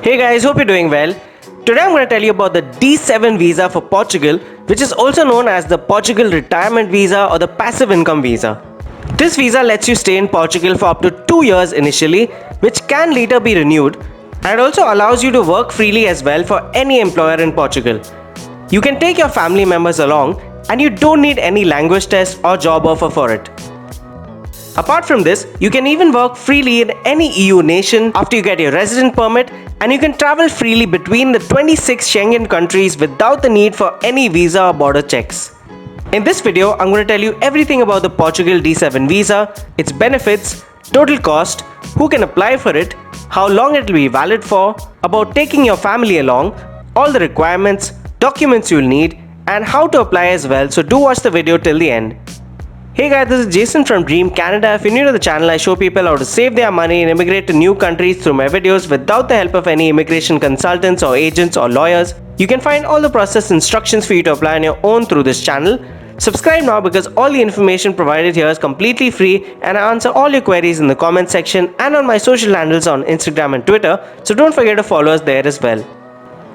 Hey guys, hope you're doing well. Today I'm going to tell you about the D7 visa for Portugal, which is also known as the Portugal Retirement Visa or the Passive Income Visa. This visa lets you stay in Portugal for up to 2 years initially, which can later be renewed, and it also allows you to work freely as well for any employer in Portugal. You can take your family members along, and you don't need any language test or job offer for it. Apart from this, you can even work freely in any EU nation after you get your resident permit, and you can travel freely between the 26 Schengen countries without the need for any visa or border checks. In this video, I'm going to tell you everything about the Portugal D7 visa, its benefits, total cost, who can apply for it, how long it will be valid for, about taking your family along, all the requirements, documents you'll need, and how to apply as well, so do watch the video till the end. Hey guys, this is Jason from Dream Canada. If you're new to the channel, I show people how to save their money and immigrate to new countries through my videos without the help of any immigration consultants or agents or lawyers. You can find all the process instructions for you to apply on your own through this channel. Subscribe now because all the information provided here is completely free, and I answer all your queries in the comment section and on my social handles on Instagram and Twitter, so don't forget to follow us there as well.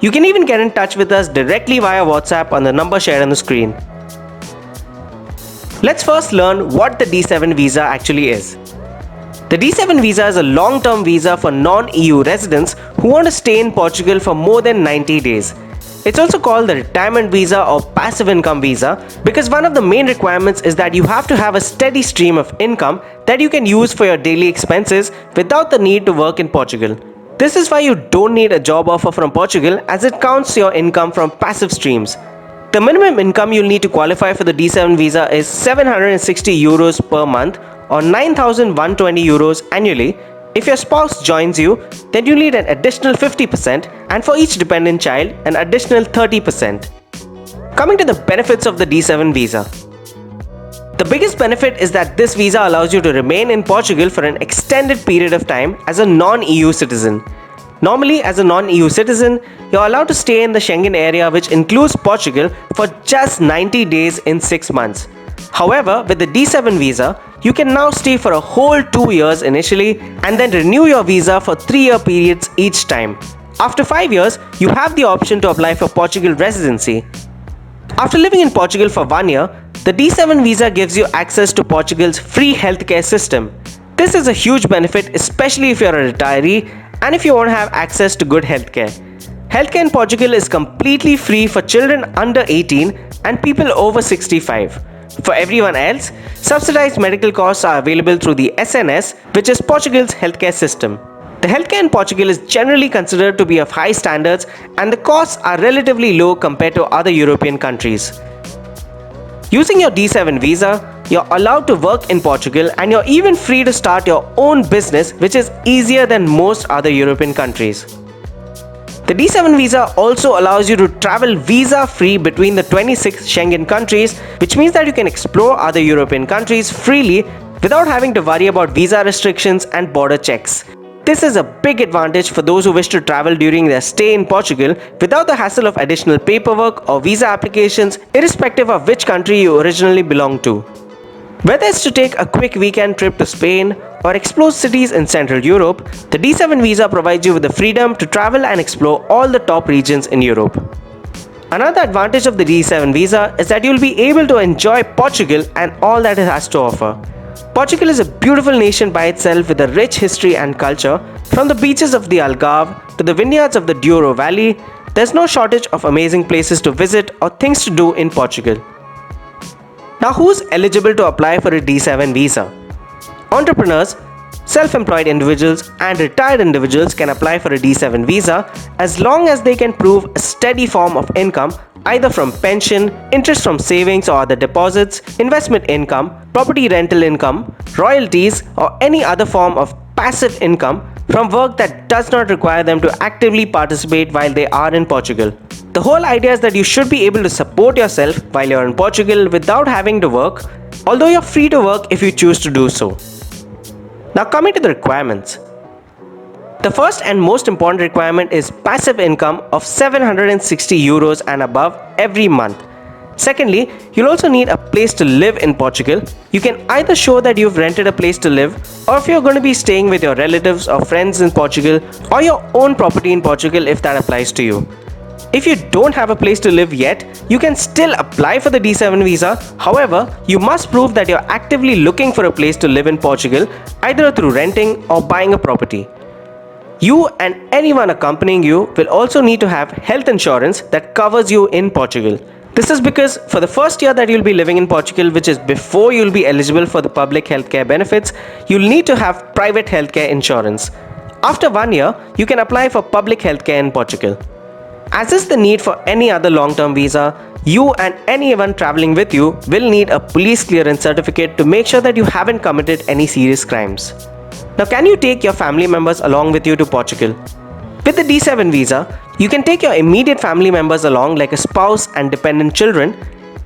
You can even get in touch with us directly via WhatsApp on the number shared on the screen. Let's first learn what the D7 visa actually is. The D7 visa is a long-term visa for non-EU residents who want to stay in Portugal for more than 90 days. It's also called the retirement visa or passive income visa because one of the main requirements is that you have to have a steady stream of income that you can use for your daily expenses without the need to work in Portugal. This is why you don't need a job offer from Portugal, as it counts your income from passive streams. The minimum income you'll need to qualify for the D7 visa is 760 euros per month or 9,120 euros annually. If your spouse joins you, then you need an additional 50%, and for each dependent child, an additional 30%. Coming to the benefits of the D7 visa. The biggest benefit is that this visa allows you to remain in Portugal for an extended period of time as a non-EU citizen. Normally, as a non-EU citizen, you're allowed to stay in the Schengen area, which includes Portugal, for just 90 days in 6 months. However, with the D7 visa, you can now stay for a whole 2 years initially and then renew your visa for 3-year periods each time. After 5 years, you have the option to apply for Portugal residency. After living in Portugal for 1 year, the D7 visa gives you access to Portugal's free healthcare system. This is a huge benefit, especially if you're a retiree and if you want to have access to good healthcare. Healthcare in Portugal is completely free for children under 18 and people over 65. For everyone else, subsidized medical costs are available through the SNS, which is Portugal's healthcare system. The healthcare in Portugal is generally considered to be of high standards, and the costs are relatively low compared to other European countries. Using your D7 visa, you're allowed to work in Portugal, and you're even free to start your own business, which is easier than most other European countries. The D7 visa also allows you to travel visa-free between the 26 Schengen countries, which means that you can explore other European countries freely without having to worry about visa restrictions and border checks. This is a big advantage for those who wish to travel during their stay in Portugal without the hassle of additional paperwork or visa applications, irrespective of which country you originally belong to. Whether it's to take a quick weekend trip to Spain or explore cities in Central Europe, the D7 visa provides you with the freedom to travel and explore all the top regions in Europe. Another advantage of the D7 visa is that you'll be able to enjoy Portugal and all that it has to offer. Portugal is a beautiful nation by itself with a rich history and culture. From the beaches of the Algarve to the vineyards of the Douro Valley, there's no shortage of amazing places to visit or things to do in Portugal. Now, who's eligible to apply for a D7 visa? Entrepreneurs, self-employed individuals, and retired individuals can apply for a D7 visa as long as they can prove a steady form of income, either from pension, interest from savings or other deposits, investment income, property rental income, royalties, or any other form of passive income from work that does not require them to actively participate while they are in Portugal. The whole idea is that you should be able to support yourself while you're in Portugal without having to work, although you're free to work if you choose to do so. Now, coming to the requirements. The first and most important requirement is passive income of 760 euros and above every month. Secondly, you'll also need a place to live in Portugal. You can either show that you've rented a place to live, or if you're going to be staying with your relatives or friends in Portugal, or your own property in Portugal if that applies to you. If you don't have a place to live yet, you can still apply for the D7 visa. However, you must prove that you're actively looking for a place to live in Portugal, either through renting or buying a property. You and anyone accompanying you will also need to have health insurance that covers you in Portugal. This is because for the first year that you'll be living in Portugal, which is before you'll be eligible for the public healthcare benefits, you'll need to have private healthcare insurance. After 1 year, you can apply for public healthcare in Portugal. As is the need for any other long-term visa, you and anyone traveling with you will need a police clearance certificate to make sure that you haven't committed any serious crimes. Now, can you take your family members along with you to Portugal? With the D7 visa, you can take your immediate family members along like a spouse and dependent children.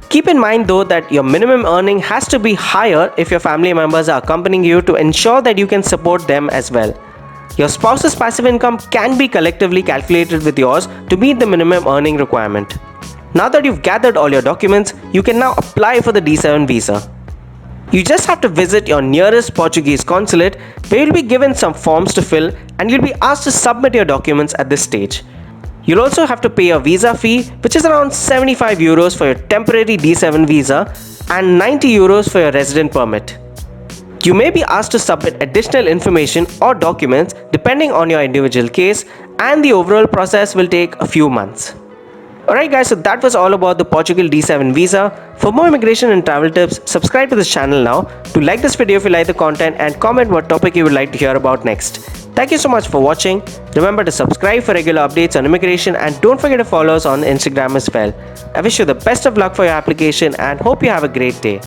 Keep in mind though that your minimum earning has to be higher if your family members are accompanying you to ensure that you can support them as well. Your spouse's passive income can be collectively calculated with yours to meet the minimum earning requirement. Now that you've gathered all your documents, you can now apply for the D7 visa. You just have to visit your nearest Portuguese consulate where you'll be given some forms to fill and you'll be asked to submit your documents at this stage. You'll also have to pay a visa fee, which is around 75 euros for your temporary D7 visa and 90 euros for your resident permit. You may be asked to submit additional information or documents depending on your individual case, and the overall process will take a few months. Alright guys, so that was all about the Portugal D7 visa. For more immigration and travel tips, subscribe to this channel now. Do like this video if you like the content and comment what topic you would like to hear about next. Thank you so much for watching. Remember to subscribe for regular updates on immigration and don't forget to follow us on Instagram as well. I wish you the best of luck for your application and hope you have a great day.